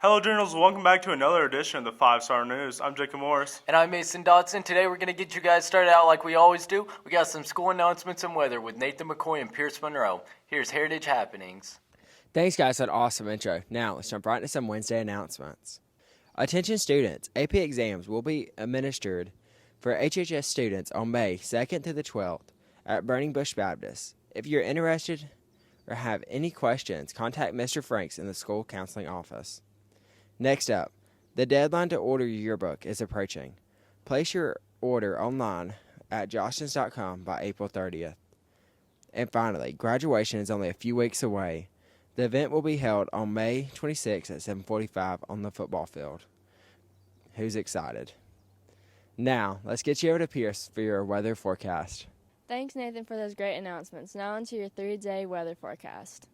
Hello, journals. Welcome back to another edition of the 5-Star News. I'm Jacob Morris. And I'm Mason Dodson. Today we're going to get you guys started out like we always do. We got some school announcements and weather with Nathan McCoy and Pierce Monroe. Here's Heritage Happenings. Thanks, guys, for an awesome intro. Now, let's jump right into some Wednesday announcements. Attention students, AP exams will be administered for HHS students on May 2nd through the 12th at Burning Bush Baptist. If you're interested or have any questions, contact Mr. Franks in the school counseling office. Next up, the deadline to order your yearbook is approaching. Place your order online at jostens.com by April 30th. And finally, graduation is only a few weeks away. The event will be held on May 26th at 7:45 on the football field. Who's excited? Now, let's get you over to Pierce for your weather forecast. Thanks, Nathan, for those great announcements. Now onto your 3-day weather forecast.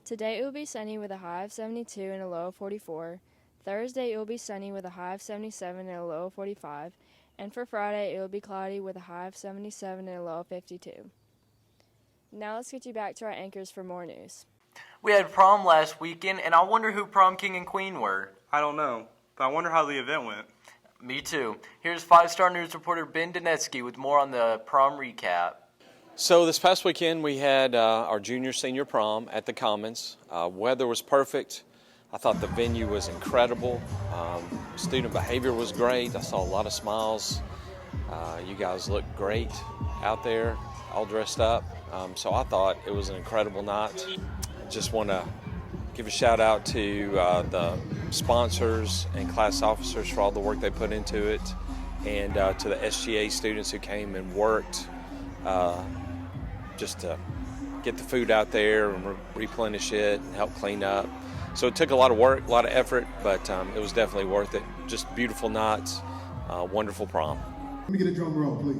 Today it will be sunny with a high of 72 and a low of 44. Thursday, it will be sunny with a high of 77 and a low of 45. And for Friday, it will be cloudy with a high of 77 and a low of 52. Now let's get you back to our anchors for more news. We had prom last weekend, and I wonder who prom king and queen were. I don't know, but I wonder how the event went. Me too. Here's 5-Star News reporter Ben Donetsky with more on the prom recap. So this past weekend, we had our junior-senior prom at the Commons. Weather was perfect. I thought the venue was incredible. Student behavior was great. I saw a lot of smiles. You guys looked great out there, all dressed up. So I thought it was an incredible night. I just want to give a shout out to the sponsors and class officers for all the work they put into it, and to the SGA students who came and worked just to get the food out there and replenish it and help clean up. So it took a lot of work, a lot of effort, but it was definitely worth it. Just beautiful nights, wonderful prom. Let me get a drum roll, please.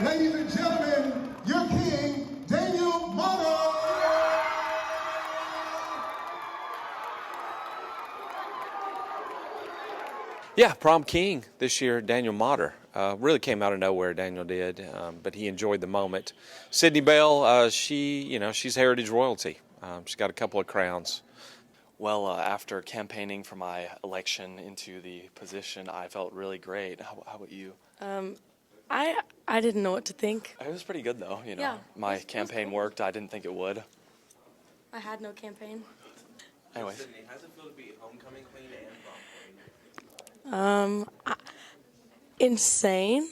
Ladies and gentlemen, your king, Daniel Motter. Yeah, prom king this year, Daniel Motter. Really came out of nowhere, Daniel did, but he enjoyed the moment. Sydney Bell, she's heritage royalty. She's got a couple of crowns. Well, after campaigning for my election into the position, I felt really great. How about you? I didn't know what to think. It was pretty good, though. Yeah, My campaign worked. I didn't think it would. I had no campaign. Anyways. Sydney, how does it feel to be homecoming queen and prom queen? Insane.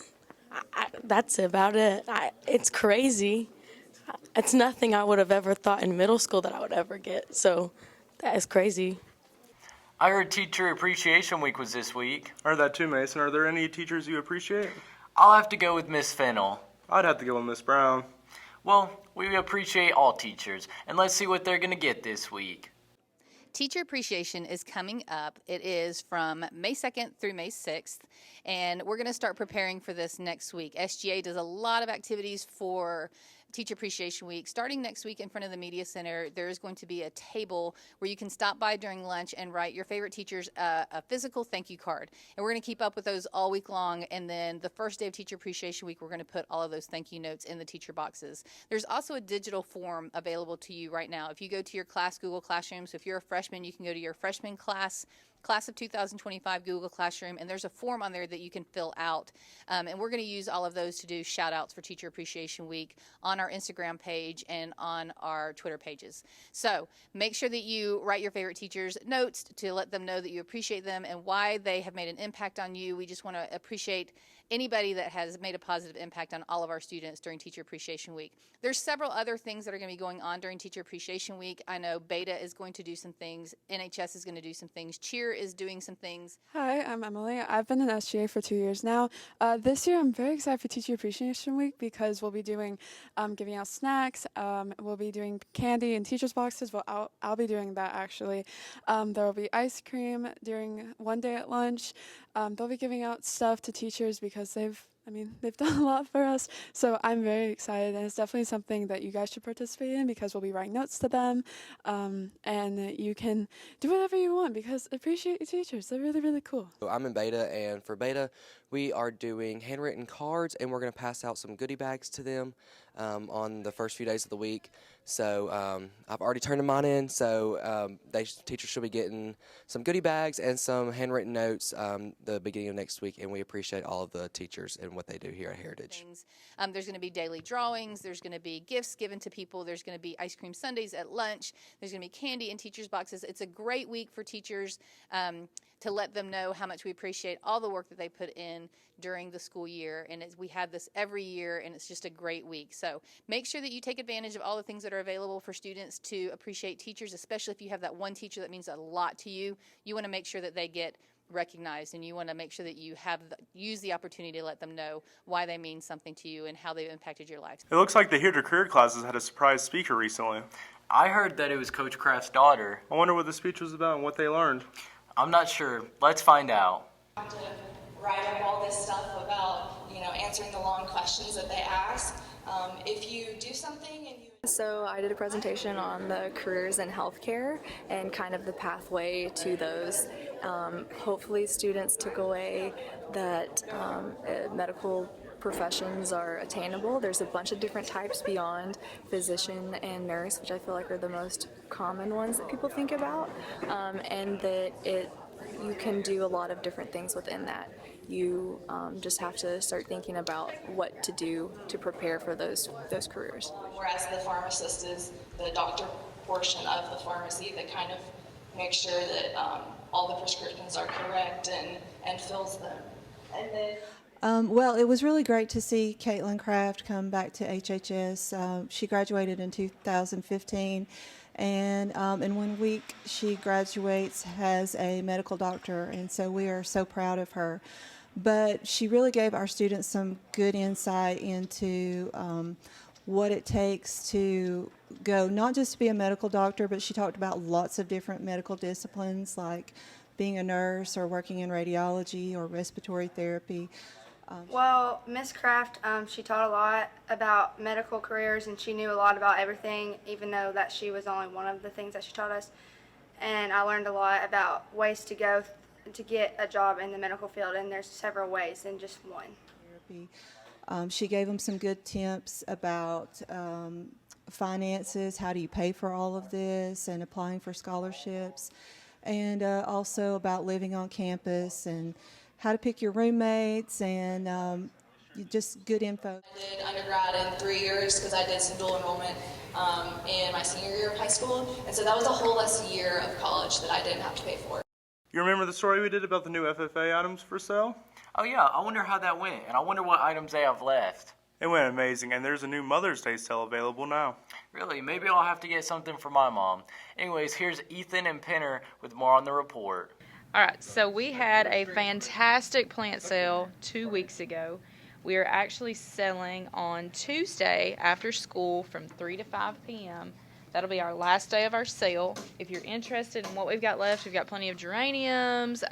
That's about it. It's crazy. It's nothing I would have ever thought in middle school that I would ever get. So that is crazy. I heard Teacher Appreciation Week was this week. I heard that too, Mason. Are there any teachers you appreciate? I'll have to go with Miss Fennell. I'd have to go with Miss Brown. Well, we appreciate all teachers, and let's see what they're going to get this week. Teacher Appreciation is coming up. It is from May 2nd through May 6th, and we're going to start preparing for this next week. SGA does a lot of activities for Teacher Appreciation Week. Starting next week in front of the Media Center, there is going to be a table where you can stop by during lunch and write your favorite teachers a physical thank you card. And we're going to keep up with those all week long. And then the first day of Teacher Appreciation Week, we're going to put all of those thank you notes in the teacher boxes. There's also a digital form available to you right now. If you go to your class Google Classroom, so if you're a freshman, you can go to your freshman class of 2025 Google Classroom, and there's a form on there that you can fill out. And we're going to use all of those to do shout outs for Teacher Appreciation Week on our Instagram page and on our Twitter pages. So make sure that you write your favorite teachers notes to let them know that you appreciate them and why they have made an impact on you. We just want to appreciate anybody that has made a positive impact on all of our students during Teacher Appreciation Week. There's several other things that are going to be going on during Teacher Appreciation Week. I know Beta is going to do some things, NHS is going to do some things, Cheer is doing some things. Hi, I'm Emily. I've been in SGA for 2 years now. This year I'm very excited for Teacher Appreciation Week because we'll be doing giving out snacks. We'll be doing candy and teachers boxes. Well, I'll be doing that actually. There will be ice cream during one day at lunch. They'll be giving out stuff to teachers because they've done a lot for us. So I'm very excited, and it's definitely something that you guys should participate in because we'll be writing notes to them. And you can do whatever you want because appreciate your teachers. They're really, really cool. I'm in Beta, and for Beta, we are doing handwritten cards, and we're going to pass out some goodie bags to them on the first few days of the week. So I've already turned mine in, so teachers should be getting some goodie bags and some handwritten notes the beginning of next week, and we appreciate all of the teachers and what they do here at Heritage. There's going to be daily drawings, there's going to be gifts given to people, there's going to be ice cream sundaes at lunch, there's going to be candy in teachers' boxes. It's a great week for teachers to let them know how much we appreciate all the work that they put in during the school year, and we have this every year, and it's just a great week. So make sure that you take advantage of all the things that are available for students to appreciate teachers, especially if you have that one teacher that means a lot to you. You want to make sure that they get recognized, and you want to make sure that you use the opportunity to let them know why they mean something to you and how they've impacted your life. It looks like the Here to Career classes had a surprise speaker recently. I heard that it was Coach Kraft's daughter. I wonder what the speech was about and what they learned. I'm not sure. Let's find out. Have to write up all this stuff about, answering the long questions that they ask. If you do something and you... So I did a presentation on the careers in healthcare and kind of the pathway to those. Hopefully students took away that medical professions are attainable. There's a bunch of different types beyond physician and nurse, which I feel like are the most common ones that people think about, and that you can do a lot of different things within that. You just have to start thinking about what to do to prepare for those careers. Whereas the pharmacist is the doctor portion of the pharmacy that kind of makes sure that all the prescriptions are correct and fills them. And then well, it was really great to see Caitlin Kraft come back to HHS. She graduated in 2015, and in 1 week she graduates as a medical doctor, and so we are so proud of her. But she really gave our students some good insight into what it takes to go, not just to be a medical doctor, but she talked about lots of different medical disciplines like being a nurse or working in radiology or respiratory therapy. Well, Miss Kraft, she taught a lot about medical careers, and she knew a lot about everything, even though that she was only one of the things that she taught us. And I learned a lot about ways to go to get a job in the medical field, and there's several ways than just one. She gave them some good tips about finances, how do you pay for all of this, and applying for scholarships, and also about living on campus and how to pick your roommates, and just good info. I did undergrad in 3 years because I did some dual enrollment in my senior year of high school, and so that was a whole less year of college that I didn't have to pay for. You remember the story we did about the new FFA items for sale? Oh yeah, I wonder how that went, and I wonder what items they have left. It went amazing, and there's a new Mother's Day sale available now. Really? Maybe I'll have to get something for my mom. Anyways, here's Ethan and Penner with more on the report. All right, so we had a fantastic plant sale 2 weeks ago. We are actually selling on Tuesday after school from 3 to 5 p.m. That'll be our last day of our sale. If you're interested in what we've got left, we've got plenty of geraniums.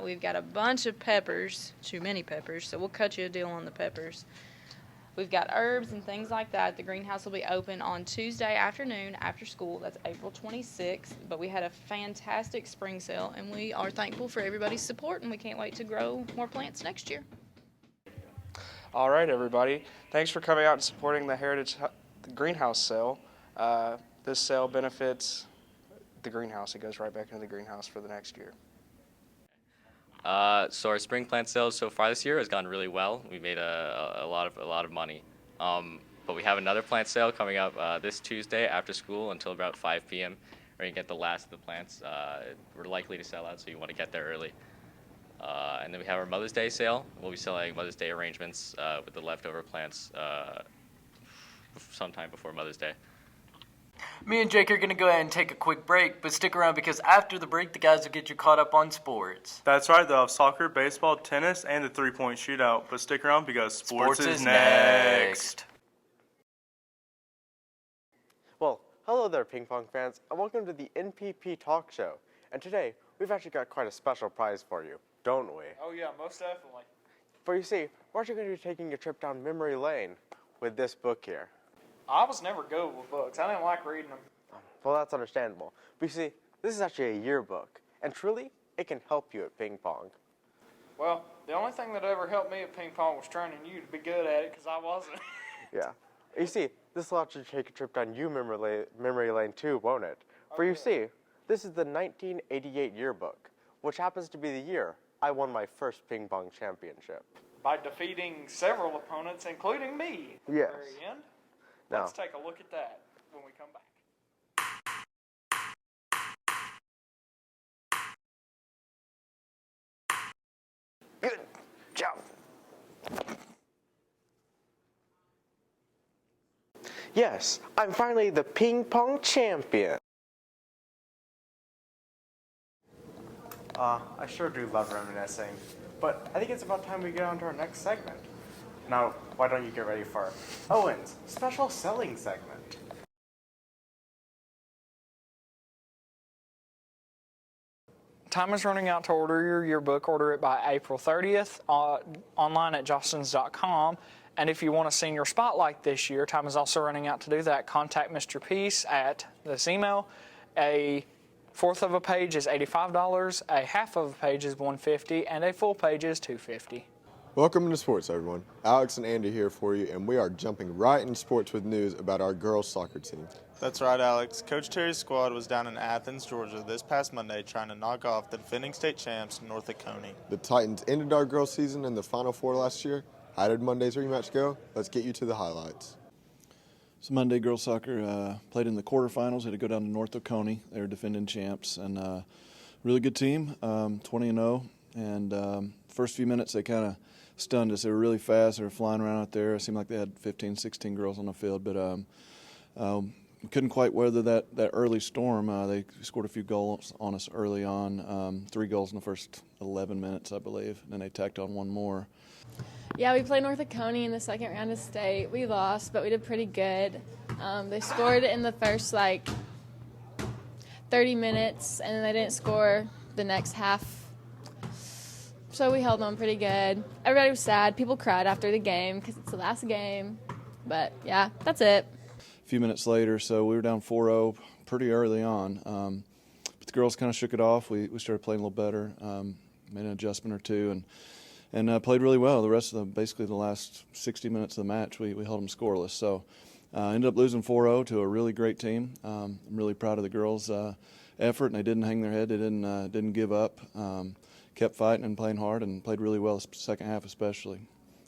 We've got a bunch of peppers, too many peppers, so we'll cut you a deal on the peppers. We've got herbs and things like that. The greenhouse will be open on Tuesday afternoon after school. That's April 26th. But we had a fantastic spring sale, and we are thankful for everybody's support, and we can't wait to grow more plants next year. All right, everybody. Thanks for coming out and supporting the Heritage Greenhouse sale. This sale benefits the greenhouse. It goes right back into the greenhouse for the next year. So our spring plant sales so far this year has gone really well. We made a lot of money. But we have another plant sale coming up this Tuesday after school until about 5 p.m. We're gonna get the last of the plants. We're likely to sell out, so you want to get there early. And then we have our Mother's Day sale. We'll be selling Mother's Day arrangements with the leftover plants sometime before Mother's Day. Me and Jake are going to go ahead and take a quick break, but stick around because after the break, the guys will get you caught up on sports. That's right, they'll have soccer, baseball, tennis, and the three-point shootout. But stick around because sports is next. Well, hello there, ping pong fans, and welcome to the NPP Talk Show. And today, we've actually got quite a special prize for you, don't we? Oh yeah, most definitely. For you see, we're actually going to be taking a trip down memory lane with this book here. I was never good with books. I didn't like reading them. Well, that's understandable. But you see, this is actually a yearbook, and truly, it can help you at ping pong. Well, the only thing that ever helped me at ping pong was training you to be good at it because I wasn't. Yeah. You see, this will actually take a trip down memory lane too, won't it? For you see, this is the 1988 yearbook, which happens to be the year I won my first ping pong championship. By defeating several opponents, including me at Yes. the very end. Now, Let's take a look at that when we come back. good job. Yes, I'm finally the ping pong champion. I sure do love reminiscing, but I think it's about time we get on to our next segment. Now, why don't you get ready for Owen's special selling segment? Time is running out to order your yearbook. Order it by April 30th online at jostens.com. And if you want a senior spotlight this year, time is also running out to do that. Contact Mr. Peace at this email. A fourth of a page is $85, a half of a page is $150, and a full page is $250. Welcome to sports, everyone. Alex and Andy here for you, and we are jumping right into sports with news about our girls soccer team. That's right, Alex. Coach Terry's squad was down in Athens, Georgia this past Monday trying to knock off the defending state champs, North Oconee. The Titans ended our girls season in the Final Four last year. How did Monday's rematch go? Let's get you to the highlights. So Monday girls soccer played in the quarterfinals. Had to go down to North Oconee. They were defending champs, and really good team, 20-0. And first few minutes they kind of stunned us. They were really fast. They were flying around out there. It seemed like they had 15, 16 girls on the field, but we couldn't quite weather that early storm. They scored a few goals on us early on, 3 goals in the first 11 minutes, I believe, and then they tacked on one more. Yeah, we played North Oconee in the second round of state. We lost, but we did pretty good. They scored in the first, 30 minutes, and then they didn't score the next half. So we held on pretty good. Everybody was sad. People cried after the game because it's the last game. But, yeah, that's it. A few minutes later, so we were down 4-0 pretty early on. But the girls kind of shook it off. We started playing a little better, made an adjustment or two, and played really well. The rest of basically the last 60 minutes of the match, we held them scoreless. So ended up losing 4-0 to a really great team. I'm really proud of the girls' effort, and they didn't hang their head. They didn't give up. Kept fighting and playing hard, and played really well the second half especially.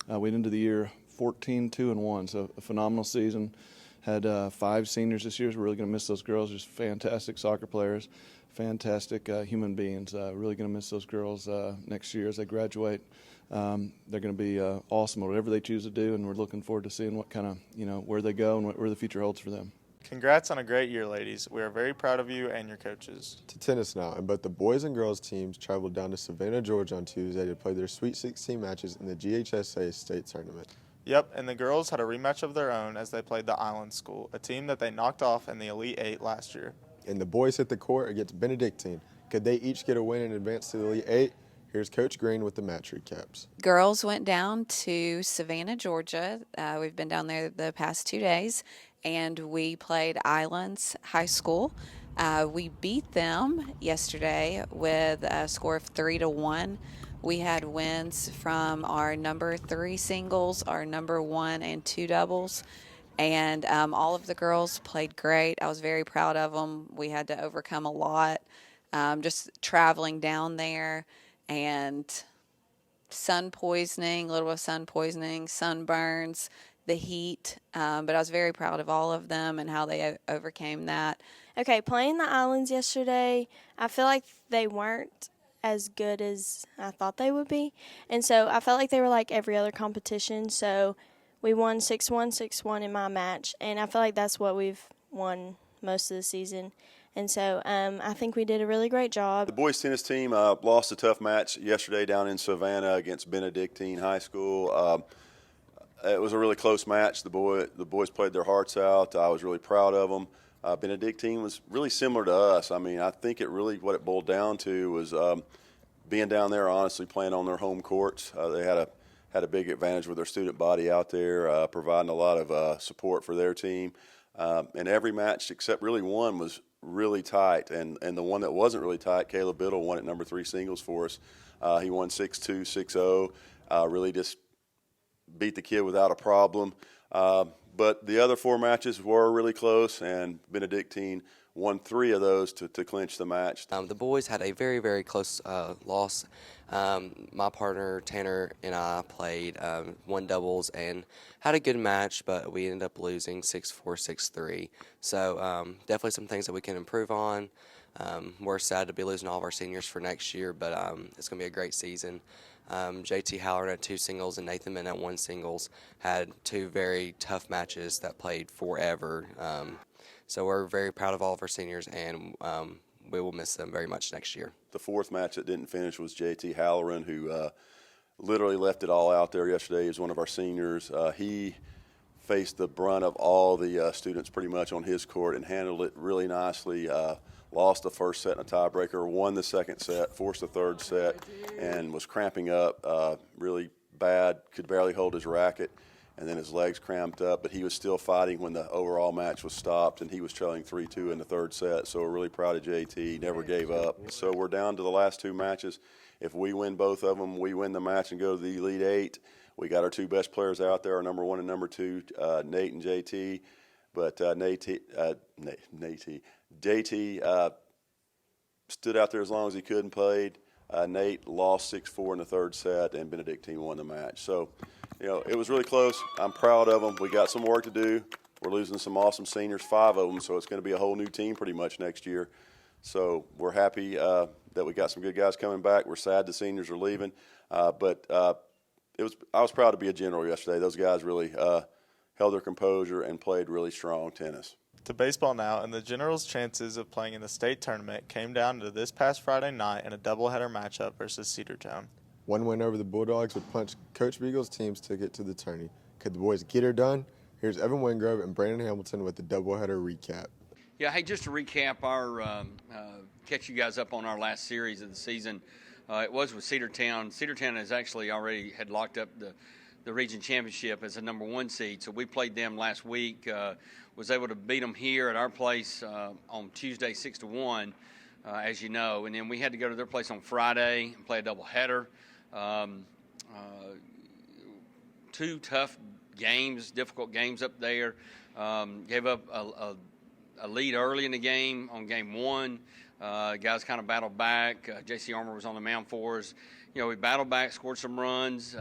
We ended the year 14-2-1, so a phenomenal season. Had 5 seniors this year. So we're really going to miss those girls. Just fantastic soccer players, fantastic human beings. Really going to miss those girls next year as they graduate. They're going to be awesome at whatever they choose to do, and we're looking forward to seeing what kind of, where they go and where the future holds for them. Congrats on a great year, ladies. We are very proud of you and your coaches. To tennis now, and both the boys and girls teams traveled down to Savannah, Georgia on Tuesday to play their Sweet 16 matches in the GHSA state tournament. Yep, and the girls had a rematch of their own as they played the Island School, a team that they knocked off in the Elite 8 last year. And the boys hit the court against Benedictine. Could they each get a win and advance to the Elite 8? Here's Coach Green with the match recaps. Girls went down to Savannah, Georgia. We've been down there the past 2 days, and we played Islands High School. We beat them yesterday with a score of 3-1. We had wins from our number 3 singles, our number 1 and 2 doubles, and all of the girls played great. I was very proud of them. We had to overcome a lot, just traveling down there, and sun poisoning, a little bit of sun poisoning, sunburns, the heat, but I was very proud of all of them and how they overcame that. Okay, playing the Islands yesterday, I feel like they weren't as good as I thought they would be. And so I felt like they were like every other competition. So we won 6-1, 6-1 in my match. And I feel like that's what we've won most of the season. And so I think we did a really great job. The boys tennis team lost a tough match yesterday down in Savannah against Benedictine High School. It was a really close match. The boys played their hearts out. I was really proud of them. Benedictine was really similar to us. I mean, I think what it boiled down to was being down there, honestly, playing on their home courts. They had a big advantage with their student body out there, providing a lot of support for their team. And every match except really one was really tight, and the one that wasn't really tight, Caleb Biddle won at number 3 singles for us. He won 6-2, 6-0, really just beat the kid without a problem. But the other 4 matches were really close, and Benedictine won 3 of those to clinch the match. The boys had a very, very close loss. My partner Tanner and I played one doubles and had a good match, but we ended up losing 6-4, 6-3. So definitely some things that we can improve on. We're sad to be losing all of our seniors for next year, but it's going to be a great season. JT Halloran had 2 singles and Nathan Min at 1 singles. Had 2 very tough matches that played forever. So we're very proud of all of our seniors, and we will miss them very much next year. The 4th match that didn't finish was JT Halloran, who literally left it all out there yesterday. He was one of our seniors. He faced the brunt of all the students pretty much on his court and handled it really nicely. Lost the first set in a tiebreaker, won the second set, forced the third set, and was cramping up really bad, could barely hold his racket, and then his legs cramped up, but he was still fighting when the overall match was stopped, and he was trailing 3-2 in the third set. So we're really proud of JT. Never gave up. So we're down to the last 2 matches. If we win both of them, we win the match and go to the Elite 8. We got our 2 best players out there, our number 1 and number 2, Nate and JT. But JT stood out there as long as he could and played. Nate lost 6-4 in the third set, and Benedictine won the match. So, it was really close. I'm proud of them. We got some work to do. We're losing some awesome seniors, 5 of them, so it's going to be a whole new team pretty much next year. So we're happy that we got some good guys coming back. We're sad the seniors are leaving, but I was proud to be a general yesterday. Those guys really held their composure and played really strong tennis. To baseball now, and the Generals' chances of playing in the state tournament came down to this past Friday night in a doubleheader matchup versus Cedartown. One win over the Bulldogs would punch Coach Beagle's team's ticket to the tourney. Could the boys get her done? Here's Evan Wingrove and Brandon Hamilton with the doubleheader recap. Yeah, hey, just to recap catch you guys up on our last series of the season. It was with Cedartown. Cedartown has actually already had locked up the region championship as a number 1 seed. So we played them last week. Was able to beat them here at our place on Tuesday 6-1, as you know. And then we had to go to their place on Friday and play a doubleheader. 2 tough games, difficult games up there. Gave up a lead early in the game on game 1. Guys kind of battled back. J.C. Armour was on the mound for us. We battled back, scored some runs,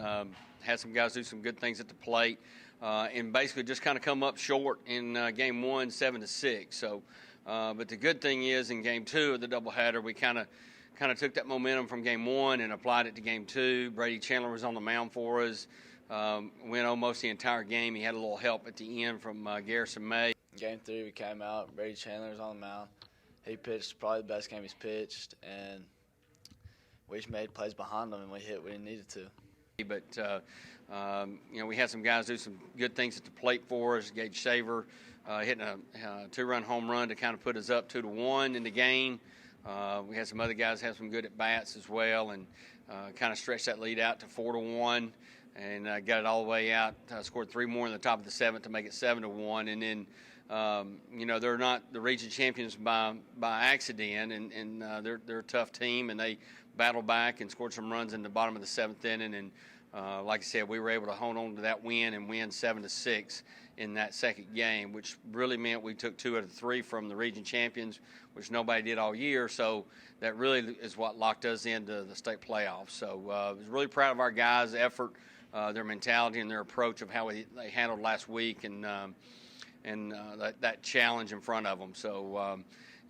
had some guys do some good things at the plate, and basically just kind of come up short in game 1, 7-6. So, but the good thing is in game 2 of the doubleheader, we kind of took that momentum from game 1 and applied it to game 2. Brady Chandler was on the mound for us. Went almost the entire game. He had a little help at the end from Garrison May. Game 3, we came out. Brady Chandler was on the mound. He pitched probably the best game he's pitched, and we just made plays behind him, and we hit when we needed to. But, we had some guys do some good things at the plate for us. Gage Shaver hitting a 2-run home run to kind of put us up 2-1 in the game. We had some other guys have some good at-bats as well, and kind of stretched that lead out to 4-1. And got it all the way out. Scored 3 more in the top of the 7th to make it 7-1. And then, they're not the region champions by accident, and they're a tough team, and they battled back and scored some runs in the bottom of the 7th inning. And like I said, we were able to hold on to that win and win 7-6 in that second game, which really meant we took 2 out of 3 from the region champions, which nobody did all year. So that really is what locked us into the state playoffs. So I was really proud of our guys' effort. Their mentality and their approach of how they handled last week and that challenge in front of them. So,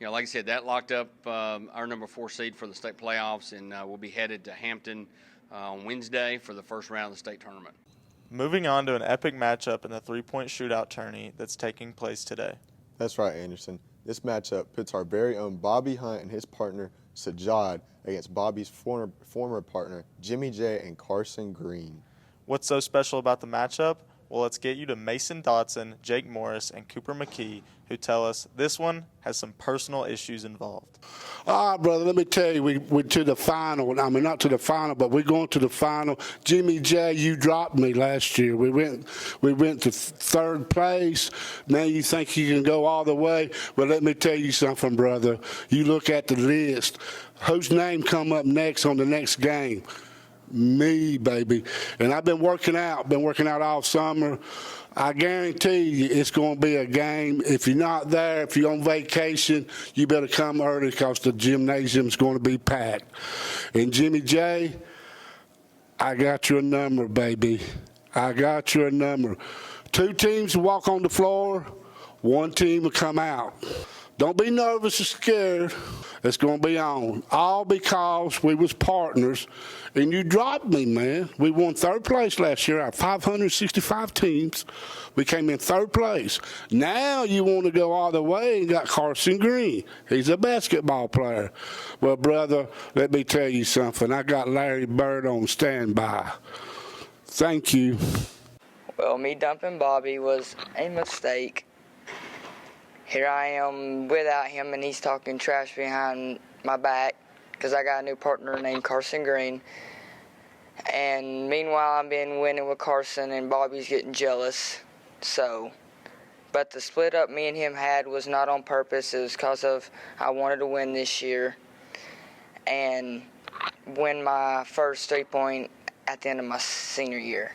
like I said, that locked up our number 4 seed for the state playoffs, and we'll be headed to Hampton on Wednesday for the first round of the state tournament. Moving on to an epic matchup in the three-point shootout tourney that's taking place today. That's right, Anderson. This matchup puts our very own Bobby Hunt and his partner, Sajad, against Bobby's former partner, Jimmy J and Carson Green. What's so special about the matchup? Well, let's get you to Mason Dotson, Jake Morris, and Cooper McKee, who tell us this one has some personal issues involved. All right, brother, let me tell you, we're to the final. I mean, not to the final, but we're going to the final. Jimmy J, you dropped me last year. We went to third place. Now you think you can go all the way. But let me tell you something, brother. You look at the list. Whose name come up next on the next game? Me, baby. And I've been working out all summer. I guarantee you it's going to be a game. If you're not there, if you're on vacation, you better come early because the gymnasium's going to be packed. And Jimmy J, I got your number, baby. I got your number. 2 teams will walk on the floor. 1 team will come out. Don't be nervous or scared. It's going to be on. All because we was partners, and you dropped me, man. We won 3rd place last year out of 565 teams. We came in 3rd place. Now you want to go all the way and got Carson Green. He's a basketball player. Well, brother, let me tell you something. I got Larry Bird on standby. Thank you. Well, me dumping Bobby was a mistake. Here I am without him, and he's talking trash behind my back because I got a new partner named Carson Green. And meanwhile, I've been winning with Carson, and Bobby's getting jealous. But the split up me and him had was not on purpose. It was because of I wanted to win this year and win my first 3-point at the end of my senior year.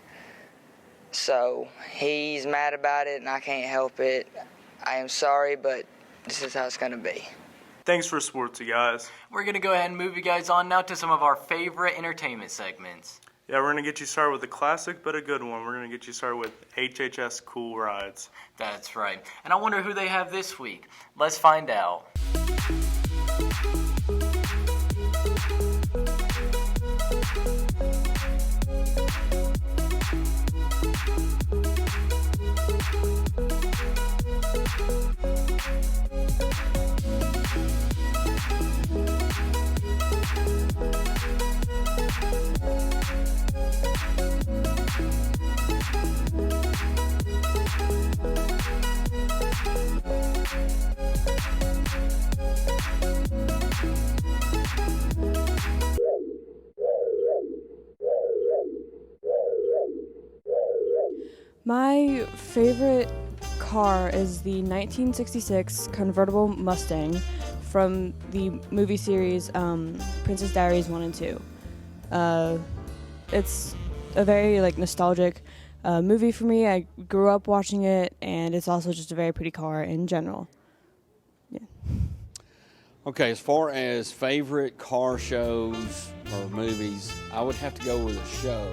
So he's mad about it, and I can't help it. I am sorry, but this is how it's going to be. Thanks for sports, you guys. We're going to go ahead and move you guys on now to some of our favorite entertainment segments. Yeah, we're going to get you started with a classic, but a good one. We're going to get you started with HHS Cool Rides. That's right. And I wonder who they have this week. Let's find out. My favorite car is the 1966 convertible Mustang from the movie series Princess Diaries 1 and 2. It's a very nostalgic movie for me. I grew up watching it, and it's also just a very pretty car in general. Yeah. Okay, as far as favorite car shows or movies, I would have to go with a show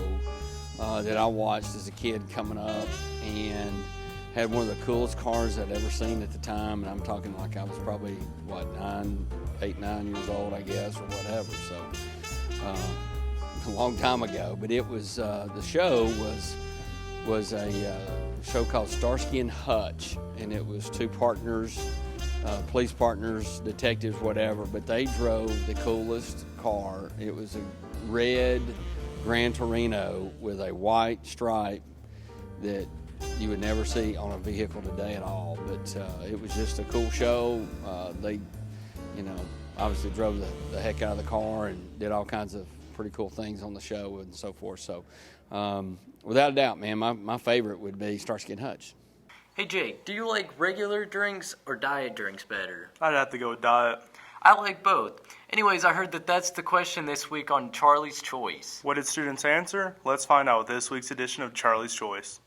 that I watched as a kid coming up and had one of the coolest cars I'd ever seen at the time. And I'm talking like I was probably, 8, 9 years old, I guess, or whatever. So a long time ago. But it was, the show was a show called Starsky and Hutch. And it was 2 partners, police partners, detectives, whatever. But they drove the coolest car. It was a red Gran Torino with a white stripe that you would never see on a vehicle today at all. But it was just a cool show. They, obviously drove the heck out of the car and did all kinds of pretty cool things on the show and so forth. So without a doubt, man, my favorite would be Starsky and Hutch. Hey Jake, do you like regular drinks or diet drinks better? I'd have to go with diet. I like both. Anyways, I heard that's the question this week on Charlie's Choice. What did students answer? Let's find out with this week's edition of Charlie's Choice.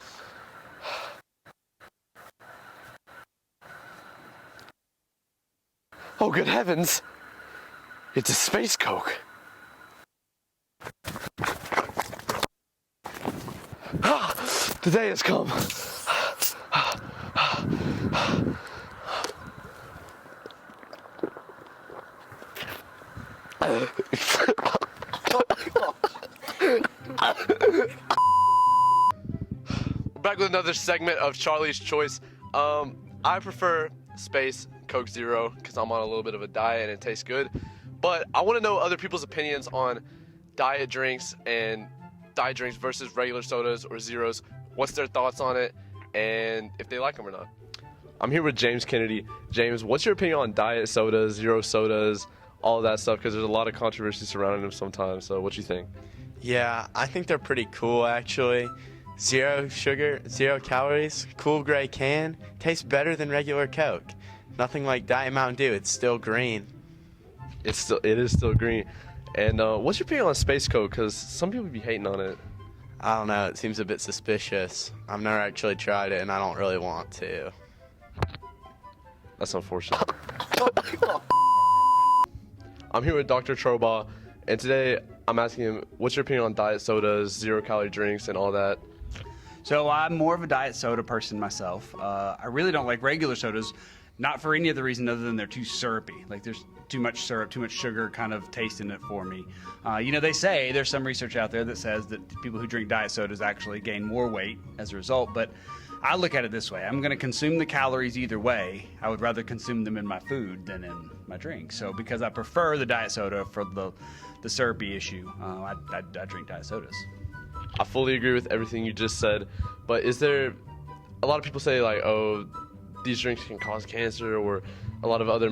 Oh, good heavens! It's a space Coke. The day has come. We're back with another segment of Charlie's Choice. I prefer Space Coke Zero because I'm on a little bit of a diet and it tastes good. But I want to know other people's opinions on diet drinks versus regular sodas or zeros. What's their thoughts on it and if they like them or not. I'm here with James Kennedy. James, what's your opinion on diet sodas, zero sodas, all of that stuff? Because there's a lot of controversy surrounding them sometimes. So what you think? Yeah, I think they're pretty cool actually. Zero sugar, 0 calories, cool gray can, tastes better than regular Coke. Nothing like Diet Mountain Dew, it's still green. It is still green. And what's your opinion on Space Coke? Because some people be hating on it. I don't know, it seems a bit suspicious. I've never actually tried it and I don't really want to. That's unfortunate. I'm here with Dr. Trobaugh, and today I'm asking him, what's your opinion on diet sodas, 0 calorie drinks, and all that? So I'm more of a diet soda person myself. I really don't like regular sodas, not for any other reason other than they're too syrupy. Like there's too much syrup, too much sugar kind of taste in it for me. They say there's some research out there that says that people who drink diet sodas actually gain more weight as a result, but I look at it this way. I'm going to consume the calories either way. I would rather consume them in my food than in my drink. So because I prefer the diet soda for the syrupy issue, I drink diet sodas. I fully agree with everything you just said, but is there, a lot of people say like, oh, these drinks can cause cancer or a lot of other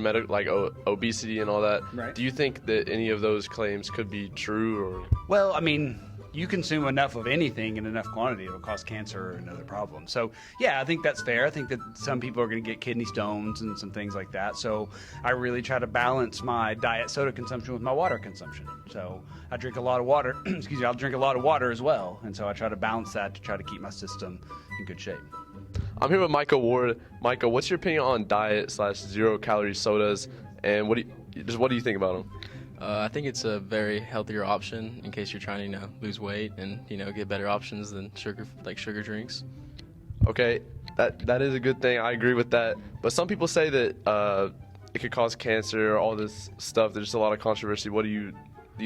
obesity and all that. Right. Do you think that any of those claims could be true or? Well, I mean, you consume enough of anything in enough quantity, it'll cause cancer or another problem. So, yeah, I think that's fair. I think that some people are going to get kidney stones and some things like that. So I really try to balance my diet soda consumption with my water consumption. So I drink a lot of water. Excuse me, I'll drink a lot of water as well. And so I try to balance that to try to keep my system in good shape. I'm here with Micah Ward. Micah, what's your opinion on diet/0 calorie sodas, and what do you think about them? I think it's a very healthier option in case you're trying to, lose weight and, get better options than sugar drinks. Okay, that is a good thing. I agree with that. But some people say that it could cause cancer, all this stuff. There's just a lot of controversy. Do you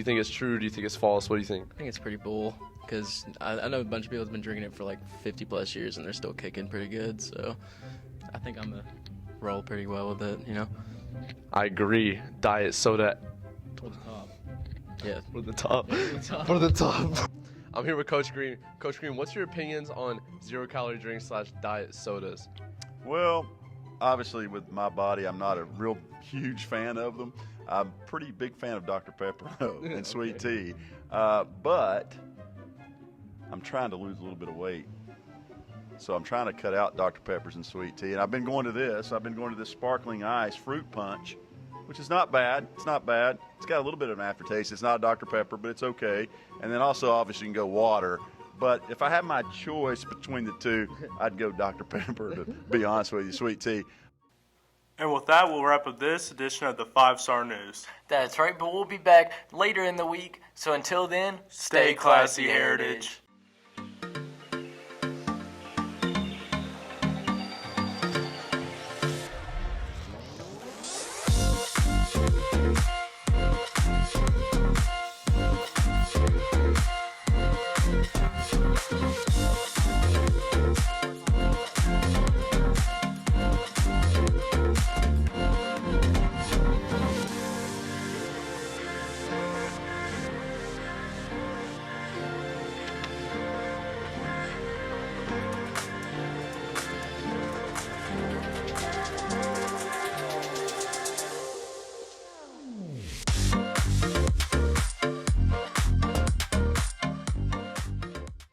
think it's true? Do you think it's false? What do you think? I think it's pretty bull because I know a bunch of people have been drinking it for like 50 plus years and they're still kicking pretty good. So I think I'm going to roll pretty well with it, I agree. Diet soda. For the top. Yeah. For the top. For the top. I'm here with Coach Green. Coach Green, what's your opinions on 0 calorie drinks/diet sodas? Well, obviously with my body, I'm not a real huge fan of them. I'm a pretty big fan of Dr. Pepper and sweet tea. But I'm trying to lose a little bit of weight. So I'm trying to cut out Dr. Peppers and sweet tea. And I've been going to this sparkling ice fruit punch, which is not bad. It's not bad. It's got a little bit of an aftertaste. It's not a Dr. Pepper, but it's okay. And then also, obviously, you can go water. But if I had my choice between the two, I'd go Dr. Pepper, to be honest with you, sweet tea. And with that, we'll wrap up this edition of the 5-Star News. That's right, but we'll be back later in the week. So until then, stay classy, Heritage.